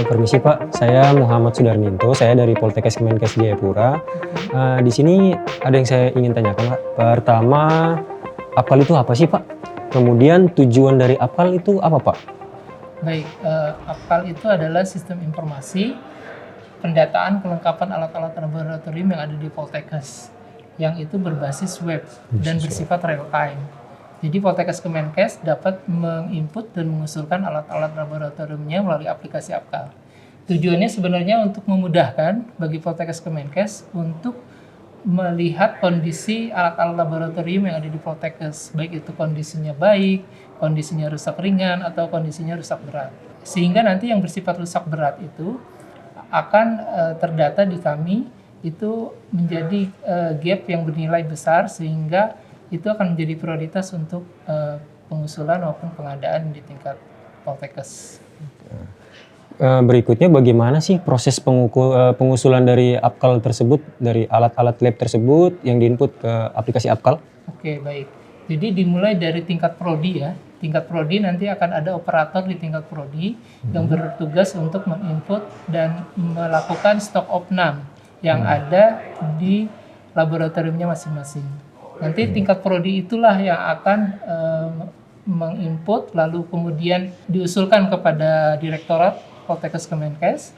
Permisi Pak, saya Muhammad Sudarminto, saya dari Poltekkes Kemenkes Jayapura. Di sini ada yang saya ingin tanyakan Pak. Pertama, APKAL itu apa sih Pak? Kemudian tujuan dari APKAL itu apa Pak? Baik, APKAL itu adalah sistem informasi pendataan kelengkapan alat-alat laboratorium yang ada di Poltekkes, yang itu berbasis web dan bersifat real time. Jadi Poltekkes Kemenkes dapat menginput dan mengusulkan alat-alat laboratoriumnya melalui aplikasi APKAL. Tujuannya sebenarnya untuk memudahkan bagi Poltekkes Kemenkes untuk melihat kondisi alat-alat laboratorium yang ada di Poltekkes, baik itu kondisinya baik, kondisinya rusak ringan, atau kondisinya rusak berat. Sehingga nanti yang bersifat rusak berat itu akan terdata di kami, itu menjadi gap yang bernilai besar, sehingga itu akan menjadi prioritas untuk pengusulan maupun pengadaan di tingkat Poltekkes. Berikutnya bagaimana sih proses pengusulan dari APKAL tersebut, dari alat-alat lab tersebut yang diinput ke aplikasi APKAL? Oke, baik. Jadi dimulai dari tingkat prodi ya. Tingkat prodi nanti akan ada operator di tingkat prodi yang bertugas untuk menginput dan melakukan stok opnam yang ada di laboratoriumnya masing-masing. Nanti tingkat prodi itulah yang akan menginput, lalu kemudian diusulkan kepada Direktorat Poltekkes Kemenkes.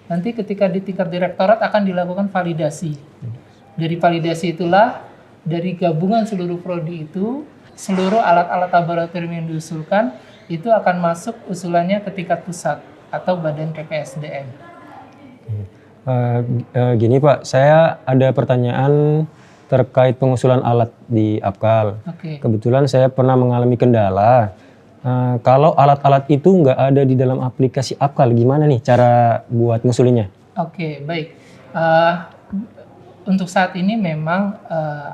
Nanti ketika di tingkat direktorat akan dilakukan validasi. Dari validasi itulah, dari gabungan seluruh prodi itu, seluruh alat-alat laboratorium yang diusulkan itu akan masuk usulannya ke tingkat pusat atau Badan PPSDM. Gini Pak, saya ada pertanyaan terkait pengusulan alat di APKAL. Kebetulan saya pernah mengalami kendala. Kalau alat-alat itu nggak ada di dalam aplikasi APKAL, gimana nih cara buat ngusulinnya? Oke, baik. Untuk saat ini memang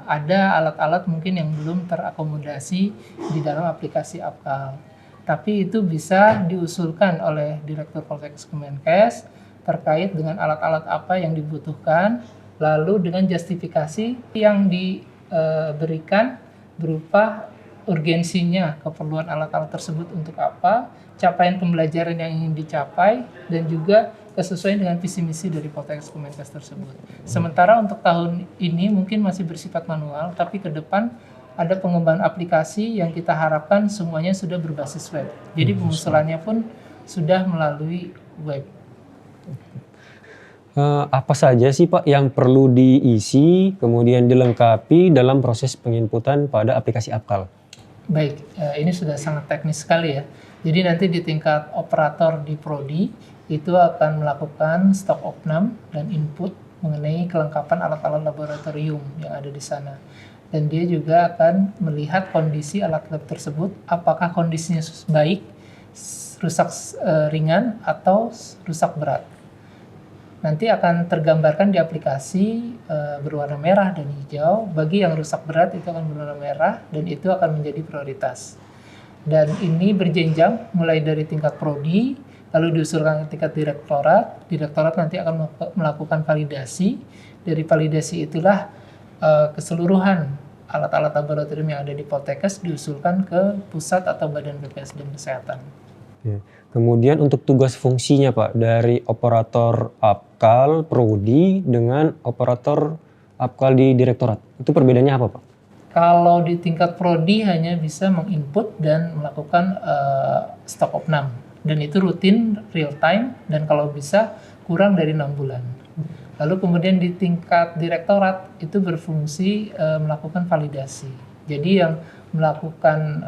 ada alat-alat mungkin yang belum terakomodasi di dalam aplikasi APKAL. Tapi itu bisa diusulkan oleh Direktur Poltekkes Kemenkes terkait dengan alat-alat apa yang dibutuhkan, lalu dengan justifikasi yang diberikan berupa urgensinya, keperluan alat-alat tersebut untuk apa, capaian pembelajaran yang ingin dicapai, dan juga kesesuaian dengan visi misi dari Poltekkes Kemenkes tersebut. Sementara untuk tahun ini mungkin masih bersifat manual, tapi ke depan ada pengembangan aplikasi yang kita harapkan semuanya sudah berbasis web. Jadi pengusulannya pun sudah melalui web. Apa saja sih Pak yang perlu diisi kemudian dilengkapi dalam proses penginputan pada aplikasi APKAL? Baik, ini sudah sangat teknis sekali ya. Jadi nanti di tingkat operator di prodi itu akan melakukan stok opnam dan input mengenai kelengkapan alat-alat laboratorium yang ada di sana. Dan dia juga akan melihat kondisi alat lab tersebut, apakah kondisinya baik, rusak ringan, atau rusak berat. Nanti akan tergambarkan di aplikasi berwarna merah dan hijau. Bagi yang rusak berat itu akan berwarna merah dan itu akan menjadi prioritas. Dan ini berjenjang mulai dari tingkat prodi, lalu diusulkan ke tingkat direktorat. Direktorat nanti akan melakukan validasi. Dari validasi itulah keseluruhan alat-alat laboratorium yang ada di Poltekkes diusulkan ke pusat atau Badan PPSDM Kesehatan. Kemudian untuk tugas fungsinya Pak, dari operator APKAL prodi dengan operator APKAL di direktorat, itu perbedaannya apa Pak? Kalau di tingkat prodi hanya bisa menginput dan melakukan stok opnam, dan itu rutin, real time, dan kalau bisa kurang dari 6 bulan. Lalu kemudian di tingkat direktorat itu berfungsi melakukan validasi. Jadi yang melakukan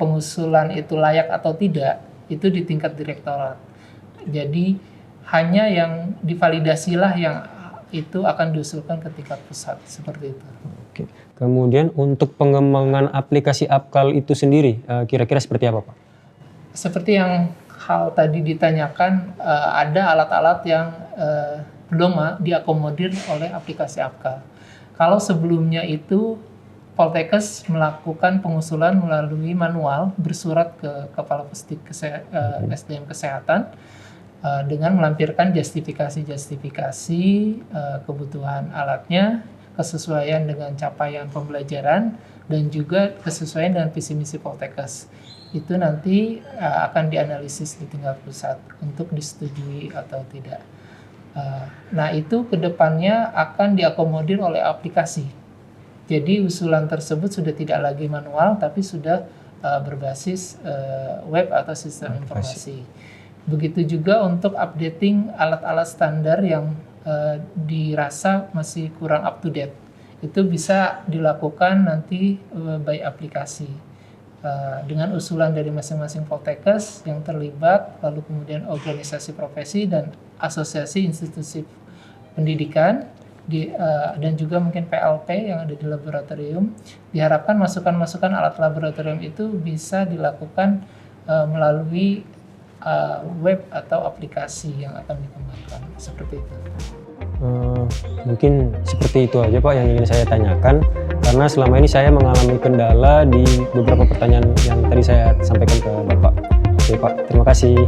pengusulan itu layak atau tidak, itu di tingkat direktorat. Jadi hanya yang divalidasilah yang itu akan diusulkan ke tingkat pusat, seperti itu. Oke. Kemudian untuk pengembangan aplikasi APKAL itu sendiri, kira-kira seperti apa Pak? Seperti yang hal tadi ditanyakan, ada alat-alat yang belum diakomodir oleh aplikasi APKAL. Kalau sebelumnya itu Poltekkes melakukan pengusulan melalui manual bersurat ke Kepala Pusdik SDM Kesehatan dengan melampirkan justifikasi kebutuhan alatnya, kesesuaian dengan capaian pembelajaran dan juga kesesuaian dengan visi misi Poltekkes. Itu nanti akan dianalisis di tingkat pusat untuk disetujui atau tidak. Nah, itu kedepannya akan diakomodir oleh aplikasi. Jadi usulan tersebut sudah tidak lagi manual, tapi sudah berbasis web atau sistem informasi. Begitu juga untuk updating alat-alat standar yang dirasa masih kurang up to date. Itu bisa dilakukan nanti by aplikasi. Dengan usulan dari masing-masing Poltekkes yang terlibat, lalu kemudian organisasi profesi dan asosiasi institusi pendidikan, dan juga mungkin PLP yang ada di laboratorium, diharapkan masukan-masukan alat laboratorium itu bisa dilakukan melalui web atau aplikasi yang akan dikembangkan, seperti itu. Mungkin seperti itu aja Pak yang ingin saya tanyakan, karena selama ini saya mengalami kendala di beberapa pertanyaan yang tadi saya sampaikan ke Bapak. Oke Pak, terima kasih.